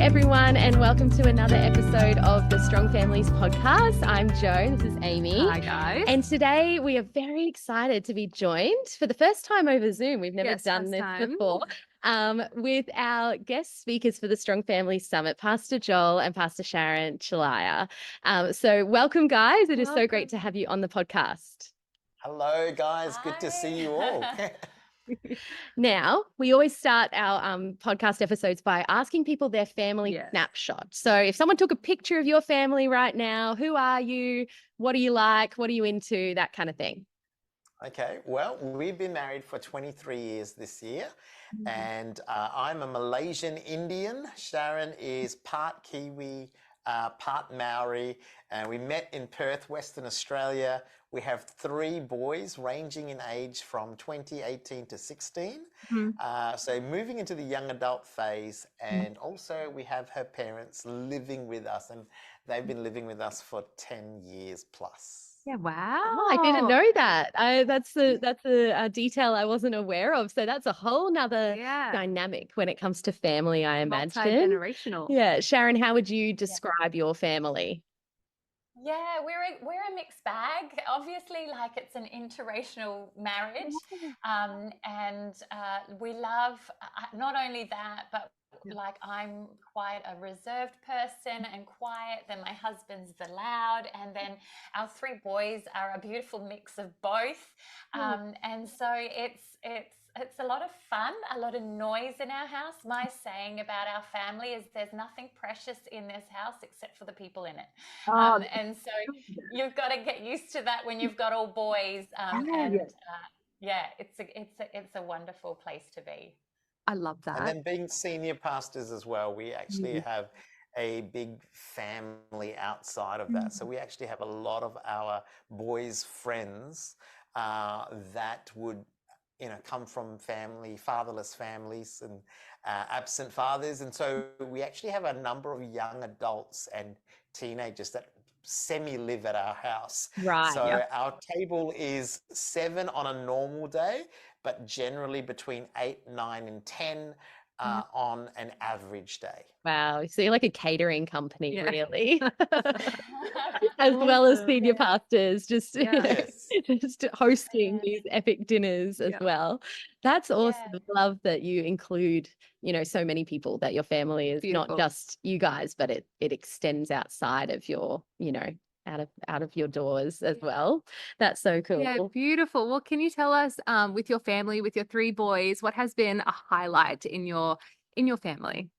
everyone, and welcome to another episode of the Strong Families podcast. I'm Jo, this is Amy. Hi, guys. And today we are very excited to be joined for the first time over Zoom. We've never done this before. With our guest speakers for the Strong Families Summit, Pastor Joel and Pastor Sharon Chelliah. So welcome, guys. It is so great to have you on the podcast. Hello, guys. Good to see you all. Now, we always start our podcast episodes by asking people their family snapshot. So if someone took a picture of your family right now, who are you? What are you like? What are you into? That kind of thing. Okay, well, we've been married for 23 years this year, and I'm a Malaysian Indian. Sharon is part Kiwi, part Maori, and we met in Perth, Western Australia. We have 3 boys ranging in age from 18 to 16. So moving into the young adult phase, and also we have her parents living with us, and they've been living with us for 10 years plus. Yeah, wow. Oh, I didn't know that. That's a detail I wasn't aware of. So that's a whole nother dynamic when it comes to family, I imagine. Multi-generational. Yeah. Sharon, how would you describe your family? Yeah, we're a mixed bag. Obviously, like it's an interracial marriage, and we love not only that, but like I'm quite a reserved person and quiet. Then my husband's the loud, and then our 3 boys are a beautiful mix of both. And so it's a lot of fun, a lot of noise in our house. My saying about our family is there's nothing precious in this house except for the people in it. And so you've got to get used to that when you've got all boys. It's a wonderful place to be. I love that. And then being senior pastors as well, we actually have a big family outside of that. So we actually have a lot of our boys' friends that would come from fatherless families and absent fathers. And so we actually have a number of young adults and teenagers that semi-live at our house. Right. So our table is 7 on a normal day, but generally between 8, 9, and 10 on an average day. Wow. So you're like a catering company, really, as well as senior pastors, just hosting these epic dinners as well. That's awesome. I love that you include, so many people, that your family is not just you guys, but it extends outside of your, out of your doors as well. That's so cool. Yeah, beautiful. Well, can you tell us, with your family, with your 3 boys, what has been a highlight in your family?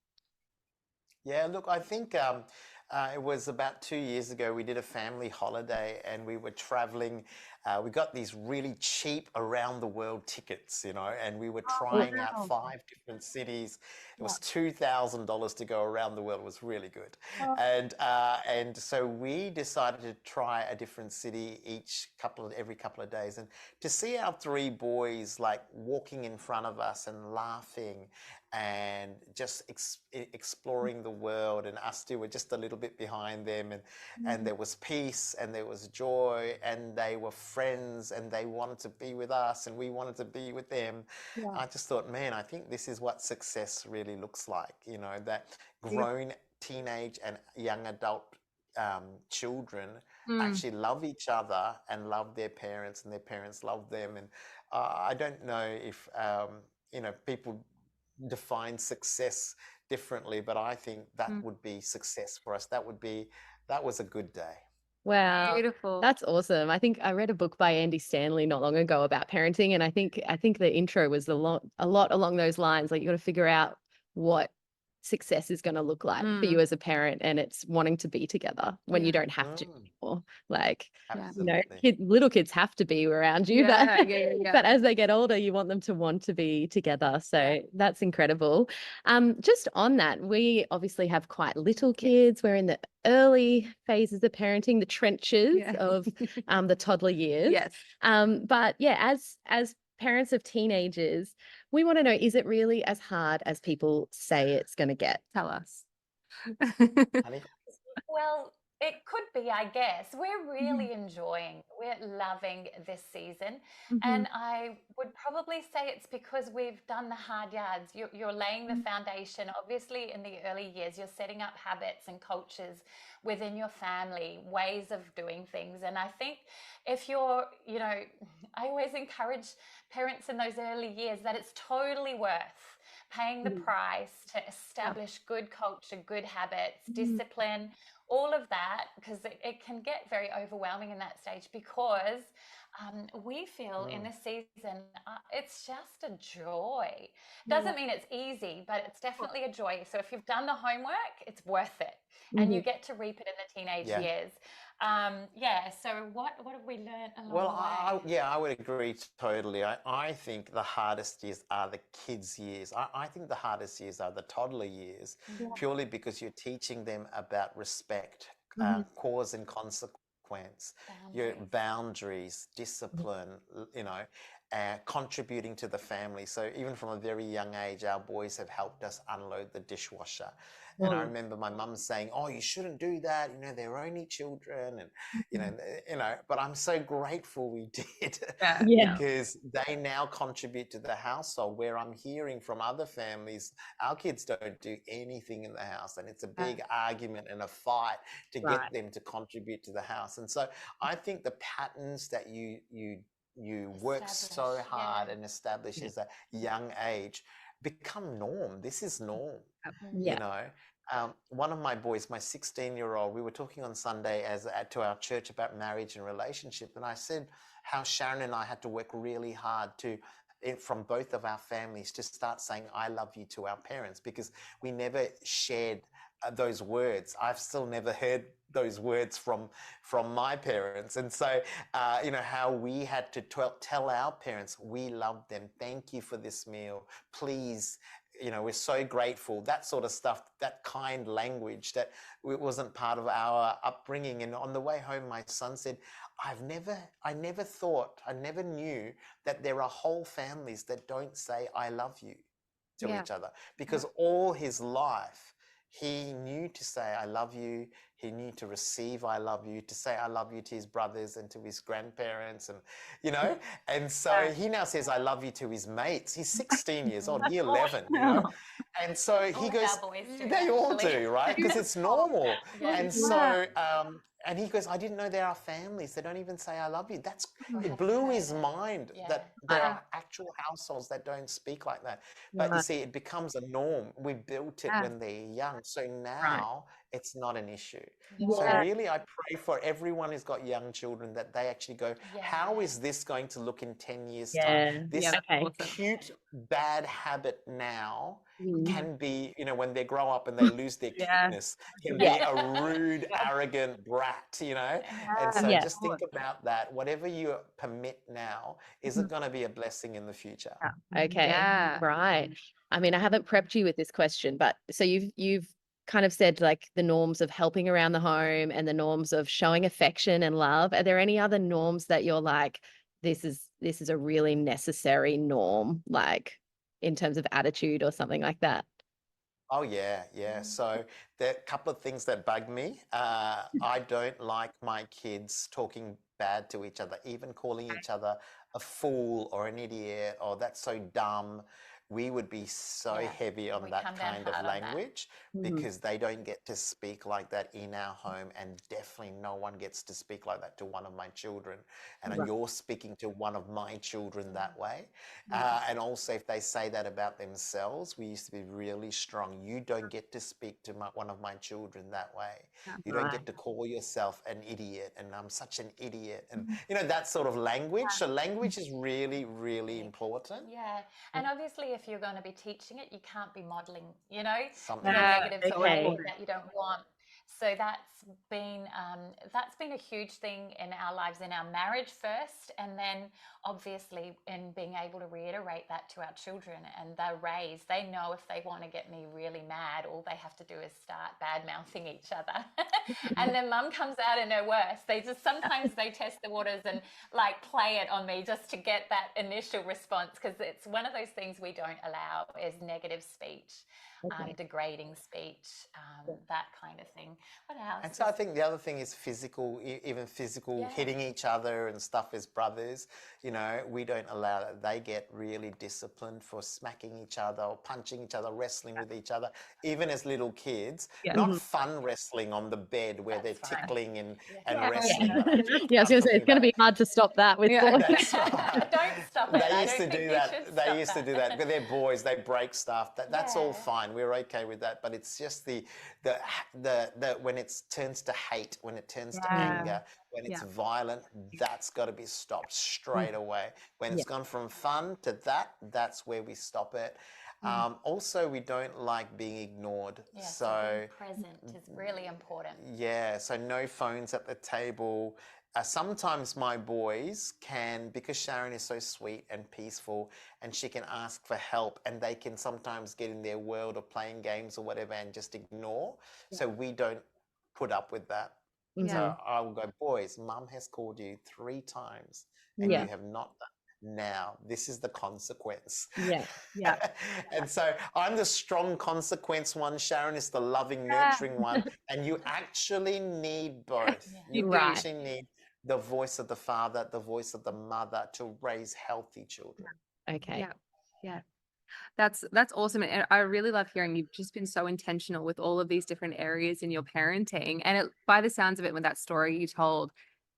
Yeah, look, I think it was about 2 years ago, we did a family holiday and we were traveling. We got these really cheap around the world tickets, and we were trying out 5 different cities. It was $2,000 to go around the world. It was really good. And so we decided to try a different city every couple of days. And to see our 3 boys like walking in front of us and laughing and just exploring the world, and us 2 were just a little bit behind them, and there was peace and there was joy, and they were friends and they wanted to be with us and we wanted to be with them. I just thought, man, I think this is what success really looks like, that grown teenage and young adult children actually love each other and love their parents, and their parents love them. And I don't know if people define success differently, but I think that would be success for us. That was a good day. Wow. Beautiful. That's awesome. I think I read a book by Andy Stanley not long ago about parenting, and I think the intro was a lot along those lines. Like, you got to figure out what success is going to look like for you as a parent, and it's wanting to be together when you don't have to anymore. Like, little kids have to be around you, but as they get older, you want them to want to be together. So that's incredible. Just on that, we obviously have quite little kids. We're in the early phases of parenting, the trenches of the toddler years. But as parents of teenagers, we want to know, is it really as hard as people say it's going to get? Tell us. Well, It could be, I guess. We're really we're loving this season. And I would probably say it's because we've done the hard yards. You're laying the foundation. Obviously, in the early years, you're setting up habits and cultures within your family, ways of doing things. And I think if you're, I always encourage parents in those early years that it's totally worth paying the price to establish good culture, good habits, discipline, all of that, because it can get very overwhelming in that stage, because we feel in this season it's just a joy. Doesn't mean it's easy, but it's definitely a joy. So if you've done the homework, it's worth it, and you get to reap it in the teenage years. So what have we learned along the way? I would agree totally. I think the hardest years are the kids' years. I think the hardest years are the toddler years, purely because you're teaching them about respect, cause and consequence, your boundaries, discipline, contributing to the family. So even from a very young age, our boys have helped us unload the dishwasher. And I remember my mum saying, "Oh, you shouldn't do that. They're only children." And but I'm so grateful we did, because they now contribute to the household. Where I'm hearing from other families, our kids don't do anything in the house, and it's a big argument and a fight to get them to contribute to the house. And so I think the patterns that you work so hard and establish as a young age become norm. This is norm. One of my boys, my 16-year-old, we were talking on Sunday to our church about marriage and relationship, and I said how Sharon and I had to work really hard from both of our families to start saying "I love you" to our parents, because we never shared those words. I've still never heard those words from my parents. And so how we had to tell our parents we love them, thank you for this meal, please, we're so grateful, that sort of stuff, that kind language that wasn't part of our upbringing. And on the way home, my son said, I never knew that there are whole families that don't say "I love you" to each other, because all his life he knew to say "I love you." He knew to receive "I love you," to say "I love you" to his brothers and to his grandparents, and and so he now says "I love you" to his mates. He's 16 years old, year 11, and so he goes, they all do, right? Because it's normal. And so, and he goes, I didn't know there are families that don't even say "I love you." It blew his mind that there are actual households that don't speak like that. But you see, it becomes a norm. We built it when they're young. So now it's not an issue. So really, I pray for everyone who's got young children that they actually go, how is this going to look in 10 years' time? This cute, bad habit now can be, when they grow up and they lose their cuteness, can be a rude, arrogant brat, And so just think about that. Whatever you permit now, is it going to be a blessing in the future? Okay. Right. I mean, I haven't prepped you with this question, but so you've kind of said like the norms of helping around the home and the norms of showing affection and love. Are there any other norms that you're like, this is a really necessary norm, like in terms of attitude or something like that? Oh, yeah. So there are a couple of things that bug me. I don't like my kids talking bad to each other, even calling each other a fool or an idiot or "that's so dumb." We would be so heavy on that kind of language, because they don't get to speak like that in our home, and definitely no one gets to speak like that to one of my children. And you're speaking to one of my children that way. And also, if they say that about themselves, we used to be really strong. You don't get to speak to one of my children that way. You don't get to call yourself an idiot, and "I'm such an idiot," and that sort of language. So language is really, really important. And obviously, if you're going to be teaching it, you can't be modeling, Something negatives away that you don't want. So that's been a huge thing in our lives, in our marriage first, and then obviously in being able to reiterate that to our children. And they're raised, they know if they want to get me really mad, all they have to do is start bad mouthing each other. And then mum comes out in her worst. Sometimes they test the waters and like play it on me just to get that initial response, because it's one of those things we don't allow is negative speech, degrading speech, that kind of thing. What else? And so I think the other thing is physical, even physical Yeah. hitting each other and stuff as brothers. You know, we don't allow that. They get really disciplined for smacking each other or punching each other, wrestling with each other, even as little kids. Yeah. Not fun wrestling on the bed where That's they're right. tickling and Yeah. wrestling. Yeah. But I'm Yeah, I was going to say, talking it's going to be about hard to stop that with Yeah. boys. that's right. Don't stop it. They I used don't to think do you that. should They stop used to that. do that. But they're boys. They break stuff. That's all Yeah. fine. We're okay with that. But it's just the when it turns to hate, when it turns to Yeah. anger, when it's Yeah. violent, that's got to be stopped straight away. When it's Yeah. gone from fun to that's where we stop it. Also, we don't like being ignored. Yeah, so So being present is really important. yeah, so no phones at the table. Sometimes my boys can, because Sharon is so sweet and peaceful, and she can ask for help, and they can sometimes get in their world of playing games or whatever and just ignore. So we don't put up with that. Mhm. So I will go, boys, mum has called you 3 times and Yeah. you have not done. Now, this is the consequence. Yeah. Yeah. And so I'm the strong consequence one. Sharon is the loving, Yeah. nurturing one. And you actually need both. Yeah. You Right. actually need the voice of the father, the voice of the mother to raise healthy children. Okay. Yeah. Yeah. That's awesome. And I really love hearing you've just been so intentional with all of these different areas in your parenting. And by the sounds of it, with that story you told,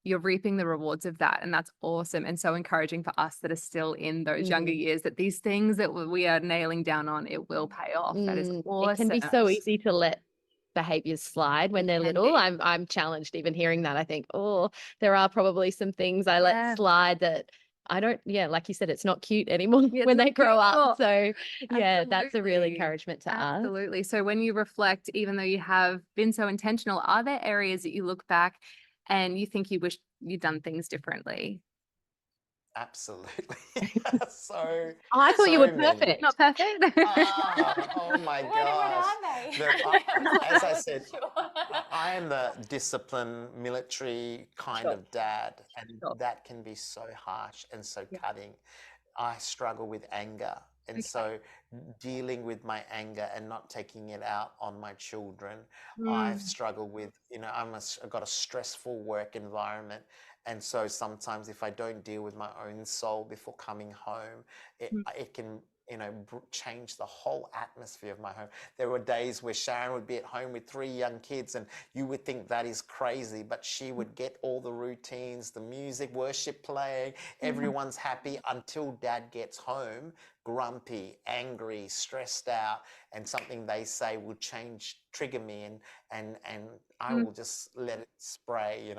you're reaping the rewards of that. And that's awesome and so encouraging for us that are still in those younger years, that these things that we are nailing down on, it will pay off. That is awesome. It can be so easy to let behaviors slide when they're can little. be. I'm challenged even hearing that. I think, oh, there are probably some things I let Yeah. slide that I don't, like you said, it's not cute anymore Yeah, when it's they not grow cute at all. up. So yeah, that's a real Absolutely. encouragement to us. Absolutely. So when you reflect, even though you have been so intentional, are there areas that you look back and you think you wish you'd done things differently? Absolutely. So I thought you were many. perfect. Not perfect? Oh my What gosh. are they? Look, as I wasn't said, sure. I am the disciplined military kind Sure. of dad, and Sure. that can be so harsh and so Yeah. cutting. I struggle with anger, and Okay. so dealing with my anger and not taking it out on my children, I've struggled with. I've got a stressful work environment, and so sometimes if I don't deal with my own soul before coming home, it can change the whole atmosphere of my home. There were days where Sharon would be at home with 3 young kids, and you would think that is crazy, but she would get all the routines, the music, worship playing, everyone's happy until dad gets home, grumpy, angry, stressed out, and something they say will trigger me, and I will just let it spray.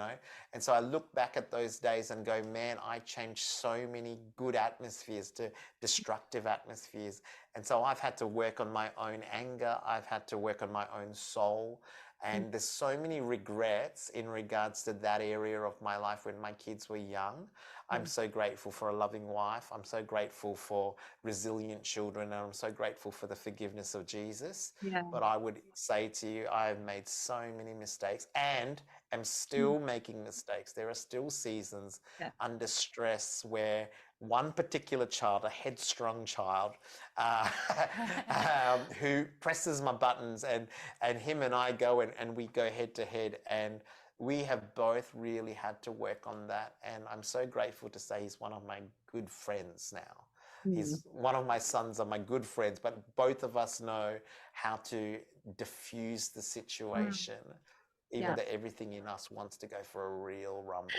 And so I look back at those days and go, man, I changed so many good atmospheres to destructive atmospheres. And so I've had to work on my own anger. I've had to work on my own soul. And there's so many regrets in regards to that area of my life when my kids were young. I'm so grateful for a loving wife. I'm so grateful for resilient children. And I'm so grateful for the forgiveness of Jesus. Yeah. But I would say to you, I have made so many mistakes and am still making mistakes. There are still seasons under stress where one particular child, a headstrong child, who presses my buttons, and him and I go and we go head to head, and we have both really had to work on that. And I'm so grateful to say he's one of my good friends now. He's one of my sons are my good friends, but both of us know how to diffuse the situation, even though everything in us wants to go for a real rumble.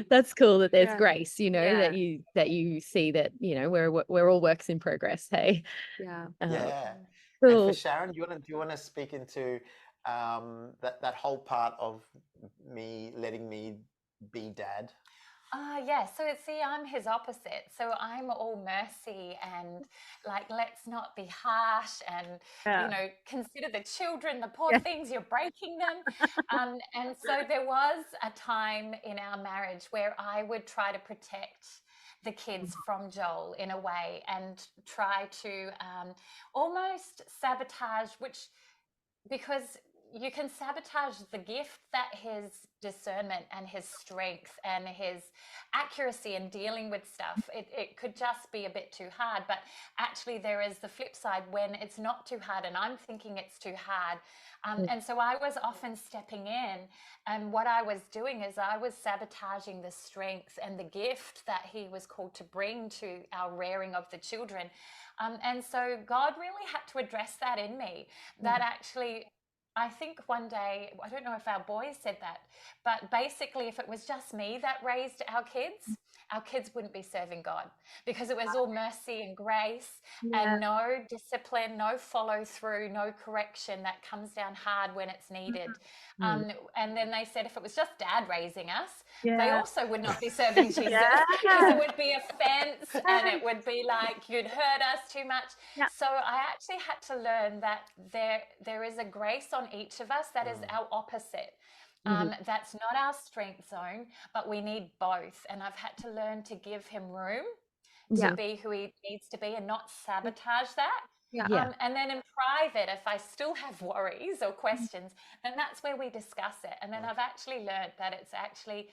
That's cool that there's Yeah. grace, that you see that, we're all works in progress. Hey. Yeah. Yeah. Cool. And for Sharon, do you want to speak into that whole part of me letting me be dad? Yeah, so see, I'm his opposite. So I'm all mercy and let's not be harsh and, consider the children, the poor things, you're breaking them. And so there was a time in our marriage where I would try to protect the kids from Joel in a way and try to almost sabotage, because you can sabotage the gift that his discernment and his strength and his accuracy in dealing with stuff. It could just be a bit too hard, but actually there is the flip side when it's not too hard and I'm thinking it's too hard. And so I was often stepping in, and what I was doing is I was sabotaging the strength and the gift that he was called to bring to our rearing of the children. And so God really had to address that in me, that actually, I think one day, I don't know if our boys said that, but basically if it was just me that raised our kids wouldn't be serving God, because it was all mercy and grace and no discipline, no follow through, no correction that comes down hard when it's needed. And then they said if it was just dad raising us, they also would not be serving Jesus, because it would be offense and it would be like you'd hurt us too much. So I actually had to learn that there is a grace on each of us that is our opposite. That's not our strength zone, but we need both. And I've had to learn to give him room to be who he needs to be and not sabotage that. And then in private, if I still have worries or questions, then that's where we discuss it. And then I've actually learned that it's actually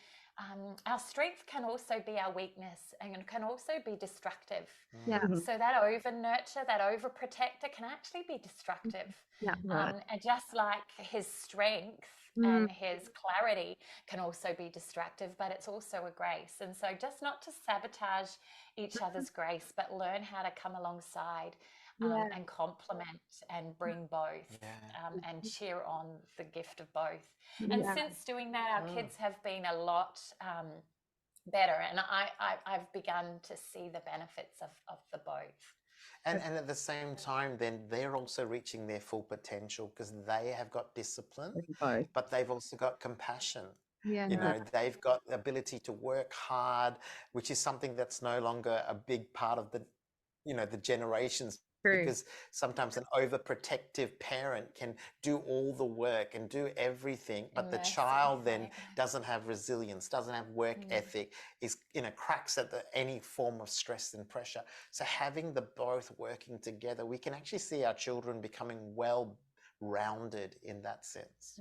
our strength can also be our weakness and can also be destructive. So that over nurture, that over protector can actually be destructive. And just like his strength and his clarity can also be destructive, but it's also a grace. And so just not to sabotage each other's grace, but learn how to come alongside and complement and bring both and cheer on the gift of both. And since doing that, our kids have been a lot better, and I've begun to see the benefits of the both. And at the same time, then they're also reaching their full potential because they have got discipline, but they've also got compassion. You know, they've got the ability to work hard, which is something that's no longer a big part of the, you know, the generations. Because sometimes an overprotective parent can do all the work and do everything, but the child then doesn't have resilience, doesn't have work ethic, is, you know, cracks at any form of stress and pressure. So having the both working together, we can actually see our children becoming well-rounded in that sense.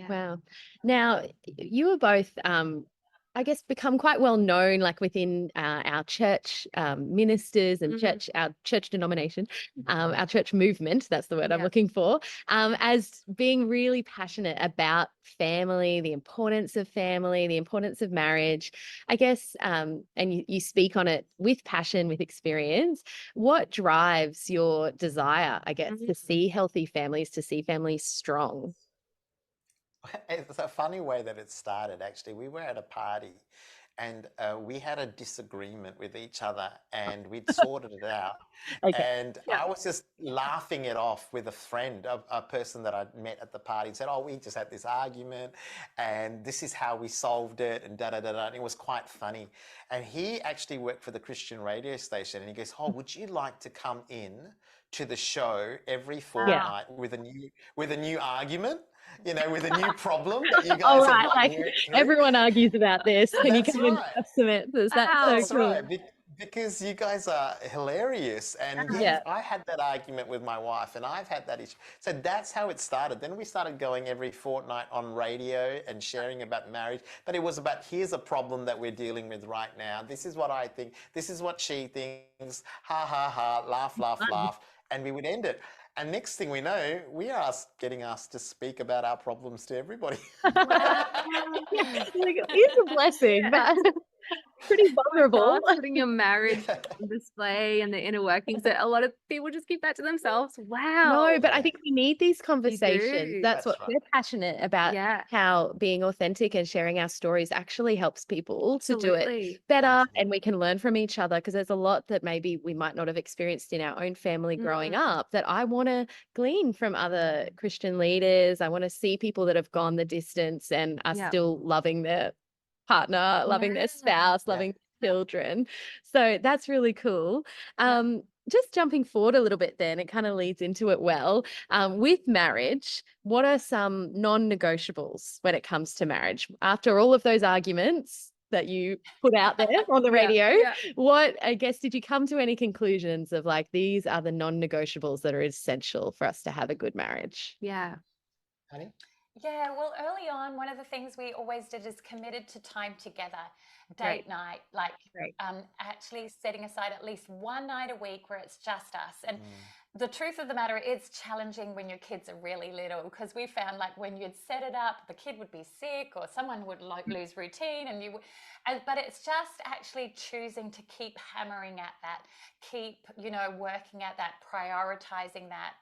Wow. Now, you were both I guess become quite well known, like within our church ministers and our church denomination, our church movement, that's the word I'm looking for, as being really passionate about family, the importance of family, the importance of marriage, I guess, and you speak on it with passion, with experience. What drives your desire, I guess, to see healthy families, to see families strong? It's a funny way that it started, actually. We were at a party and we had a disagreement with each other and we'd sorted it out. And I was just laughing it off with a friend, a person that I'd met at the party, and said, oh, we just had this argument and this is how we solved it and da-da-da-da. And it was quite funny. And he actually worked for the Christian radio station and he goes, oh, would you like to come in to the show every fortnight with a new argument? You know, with a new problem that you guys have like everyone argues about this, and you come in cement. That's so cool. Right, because you guys are hilarious, and I had that argument with my wife, and I've had that issue. So that's how it started. Then we started going every fortnight on radio and sharing about marriage. But it was about, here's a problem that we're dealing with right now. This is what I think. This is what she thinks. Ha ha ha! Laugh, laugh, laugh, and we would end it. And next thing we know, we are getting asked to speak about our problems to everybody. It's a blessing, but pretty vulnerable. Putting your marriage on display and the inner workings, that a lot of people just keep that to themselves. Wow. No, but I think we need these conversations. That's what we're passionate about, how being authentic and sharing our stories actually helps people to do it better. And we can learn from each other, because there's a lot that maybe we might not have experienced in our own family growing up that I want to glean from other Christian leaders. I want to see people that have gone the distance and are still loving their partner, loving their spouse, loving children. So that's really cool. Just jumping forward a little bit then, it kind of leads into it well. With marriage, what are some non-negotiables when it comes to marriage? After all of those arguments that you put out there on the radio, what, I guess, did you come to any conclusions of like, these are the non-negotiables that are essential for us to have a good marriage? Yeah. honey? Yeah, well, early on, one of the things we always did is committed to time together, Right. date night, like Right. actually setting aside at least one night a week where it's just us. And Mm. the truth of the matter is challenging when your kids are really little, because we found like when you'd set it up, the kid would be sick or someone would lose routine, but it's just actually choosing to keep hammering at that, keep, working at that, prioritizing that.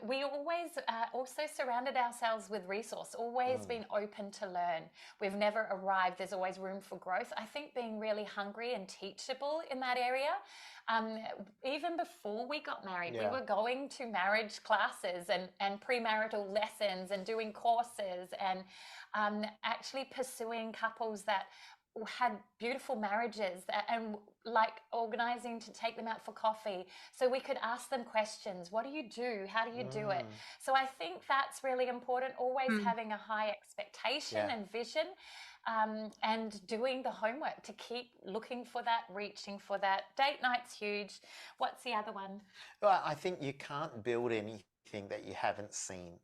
We always also surrounded ourselves with resource, always Mm. been open to learn. We've never arrived. There's always room for growth. I think being really hungry and teachable in that area. Even before we got married, we Yeah. were going to marriage classes and premarital lessons and doing courses and actually pursuing couples that had beautiful marriages and like organizing to take them out for coffee so we could ask them questions. What do you do? How do you do it? Mm. So I think that's really important, always having a high expectation Yeah. and vision, and doing the homework to keep looking for that, reaching for that. Date night's huge. What's the other one? Well, I think you can't build anything that you haven't seen.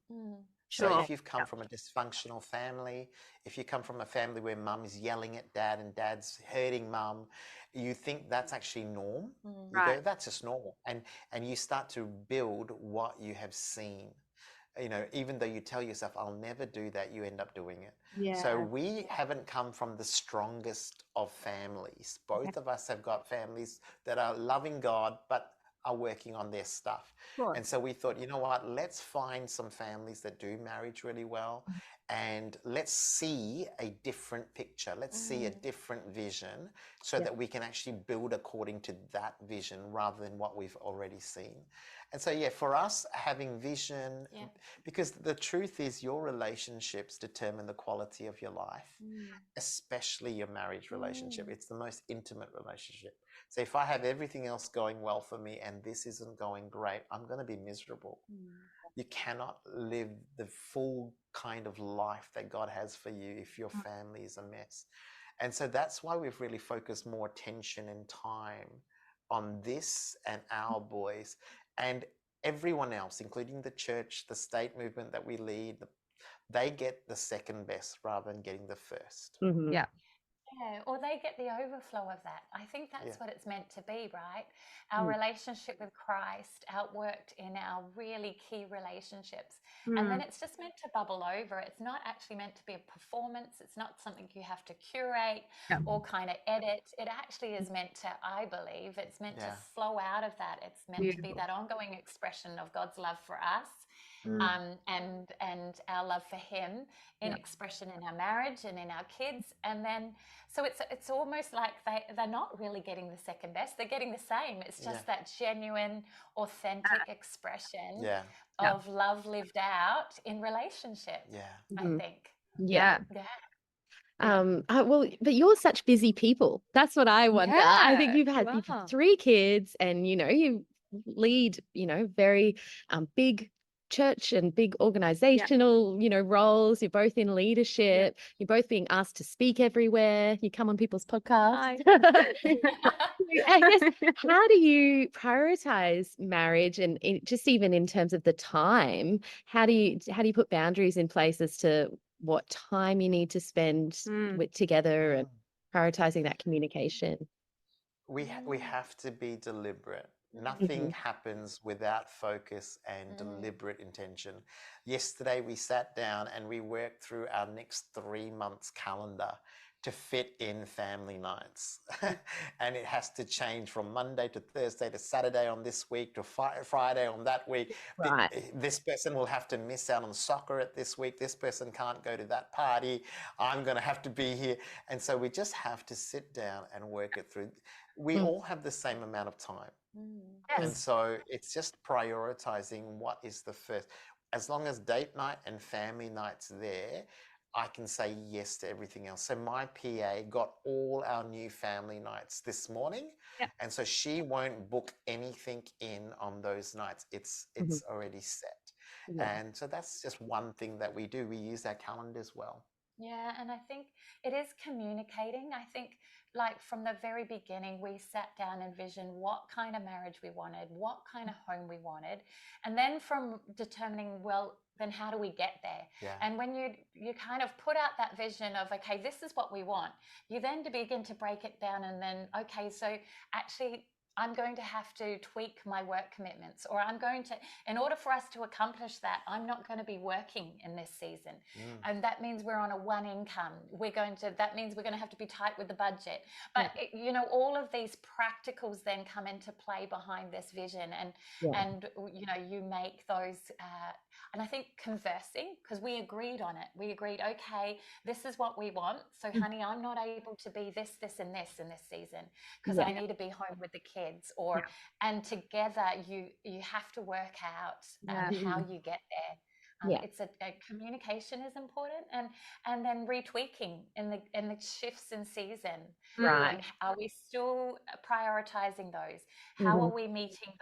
So Sure. if you've come from a dysfunctional family, if you come from a family where mum is yelling at dad and dad's hurting mum, you think that's actually norm. You go, Right. that's just normal. And you start to build what you have seen. Even though you tell yourself, I'll never do that, you end up doing it. So Yeah. we haven't come from the strongest of families. Both of us have got families that are loving God, but are working on their stuff. Sure. And so we thought, you know what, let's find some families that do marriage really well, and let's see a different picture. Let's see a different vision so that we can actually build according to that vision rather than what we've already seen. And so, yeah, for us, having vision, because the truth is your relationships determine the quality of your life, especially your marriage relationship. It's the most intimate relationship. So if I have everything else going well for me and this isn't going great, I'm going to be miserable. You cannot live the full kind of life that God has for you if your family is a mess. And so that's why we've really focused more attention and time on this and our boys and everyone else, including the church, the state movement that we lead. They get the second best rather than getting the first. Yeah. Yeah, or they get the overflow of that. I think that's what it's meant to be, right? Our Mm. relationship with Christ outworked in our really key relationships. And then it's just meant to bubble over. It's not actually meant to be a performance. It's not something you have to curate Yeah. or kind of edit. It actually is meant to, I believe, it's meant to flow out of that. It's meant to be that ongoing expression of God's love for us. And our love for Him in expression in our marriage and in our kids, and then so it's almost like they're not really getting the second best; they're getting the same. It's just that genuine, authentic expression of love lived out in relationship. I think. Yeah. Well, but you're such busy people. That's what I wonder. I think you've had Wow. 3 kids and, you lead, very big church and big organizational, roles. You're both in leadership. You're both being asked to speak everywhere. You come on people's podcasts. I guess, how do you prioritize marriage and just even in terms of the time, how do you put boundaries in place as to what time you need to spend together and prioritizing that communication? We have to be deliberate. Nothing happens without focus and deliberate intention. Yesterday we sat down and we worked through our next 3 months calendar to fit in family nights. And it has to change from Monday to Thursday to Saturday on this week to Friday on that week. Right. This person will have to miss out on soccer at this week. This person can't go to that party. I'm going to have to be here. And so we just have to sit down and work it through. We all have the same amount of time. And so it's just prioritizing what is the first. As long as date night and family night's there, I can say yes to everything else. So my PA got all our new family nights this morning. And so she won't book anything in on those nights. It's already set. And so that's just one thing that we do. We use our calendars well. Yeah, and I think it is communicating. I think, like, from the very beginning, we sat down and envisioned what kind of marriage we wanted, what kind of home we wanted, and then from determining, well, then how do we get there? Yeah. And when you kind of put out that vision of, okay, this is what we want, you then to begin to break it down, and then, okay, so actually I'm going to have to tweak my work commitments, or I'm going to, in order for us to accomplish that, I'm not going to be working in this season. And that means we're on a one income. That means we're going to have to be tight with the budget. But, you know, all of these practicals then come into play behind this vision. And you know, you make those, and I think conversing, because we agreed on it. We agreed, okay, this is what we want. So, honey, I'm not able to be this, this, and this in this season because I need to be home with the kids. And together you have to work out how you get there. It's a communication is important, and then retweaking in the shifts in season. Right. Are we still prioritizing those? How are we meeting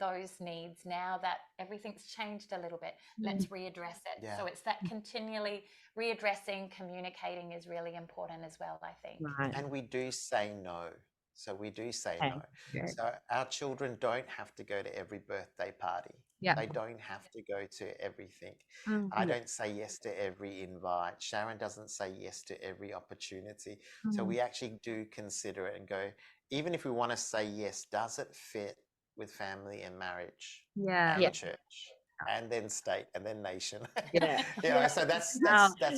those needs now that everything's changed a little bit? Let's readdress it. So it's that continually readdressing, communicating is really important as well, I think. Right. And we do say no. So we do say no. So our children don't have to go to every birthday party. They don't have to go to everything. I don't say yes to every invite. Sharon doesn't say yes to every opportunity. So we actually do consider it and go, even if we want to say yes, does it fit with family and marriage and church? And then state, and then nation. You know, so that's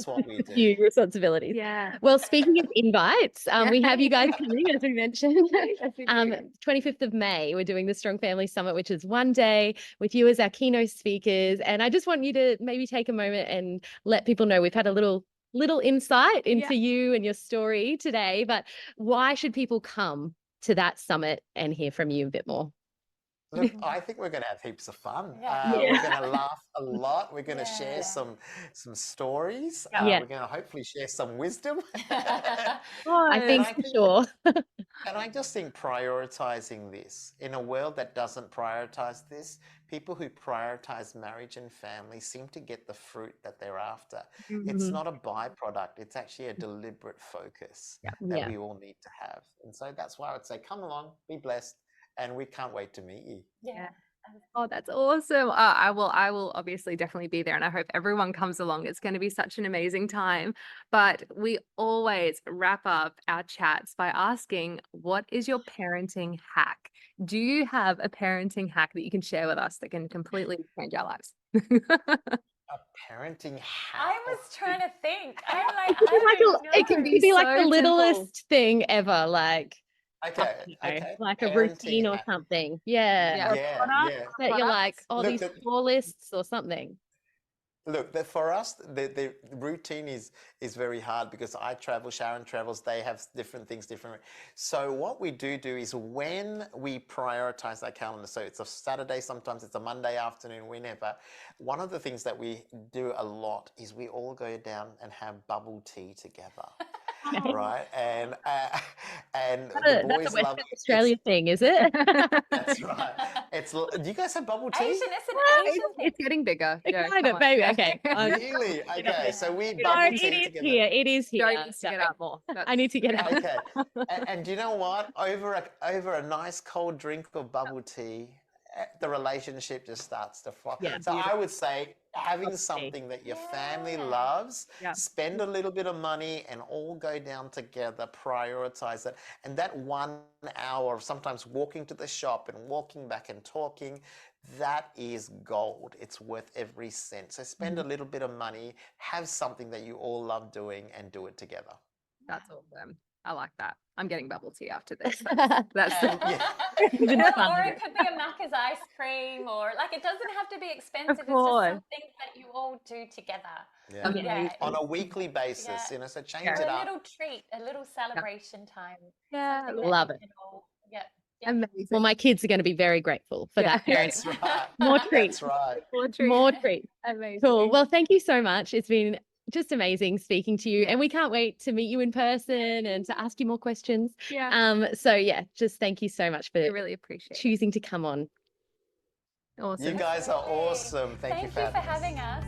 what we do. Huge responsibilities. Well, speaking of invites, we have you guys coming, as we mentioned. 25th of May, we're doing the Strong Family Summit, which is one day with you as our keynote speakers. And I just want you to maybe take a moment and let people know we've had a little insight into you and your story today, but why should people come to that summit and hear from you a bit more? Look, I think we're going to have heaps of fun. We're going to laugh a lot. We're going to share some stories. We're going to hopefully share some wisdom. I think for sure. And I just think prioritizing this in a world that doesn't prioritize this, people who prioritize marriage and family seem to get the fruit that they're after. It's not a byproduct. It's actually a deliberate focus that we all need to have. And so that's why I would say, come along, be blessed. And we can't wait to meet you. Oh, that's awesome. I will obviously definitely be there, and I hope everyone comes along. It's going to be such an amazing time. But we always wrap up our chats by asking, what is your parenting hack? Do you have a parenting hack that you can share with us that can completely change our lives? A parenting hack. I was trying to think. I'm like, it can be like the littlest thing ever, like like a routine or something. That you're like, these call lists or something. Look, for us, the routine is very hard because I travel, Sharon travels, they have different things, So what we do is when we prioritize our calendar, so it's a Saturday, sometimes it's a Monday afternoon, whenever, one of the things that we do a lot is we all go down and have bubble tea together. Right, and the boys that's a love Western Australia thing, is it? That's right. Do you guys have bubble tea? It's getting bigger. Kind of, maybe. Okay. Really? Okay. So we bubble tea together. It is here. I need to get out more. I need to get out. Okay. And do you know what? Over a nice cold drink of bubble tea, the relationship just starts to fly. So I would say having something that your family loves, spend a little bit of money and all go down together, prioritize it. And that 1 hour of sometimes walking to the shop and walking back and talking, that is gold. It's worth every cent. So spend a little bit of money, have something that you all love doing and do it together. That's awesome. I like that. I'm getting bubble tea after this. That's or it could be a Macca's ice cream, or like, it doesn't have to be expensive. It's just something that you all do together. On a weekly basis, you know, so change it up. A little treat, a little celebration time. Love it. Amazing. Well, my kids are going to be very grateful for that. That's right. More treats. That's right. More treats. Amazing. Cool. Well, thank you so much. It's been just amazing speaking to you, and we can't wait to meet you in person and to ask you more questions. So just thank you so much for really appreciate choosing to come on. Awesome. You guys are awesome. Thank you for having us.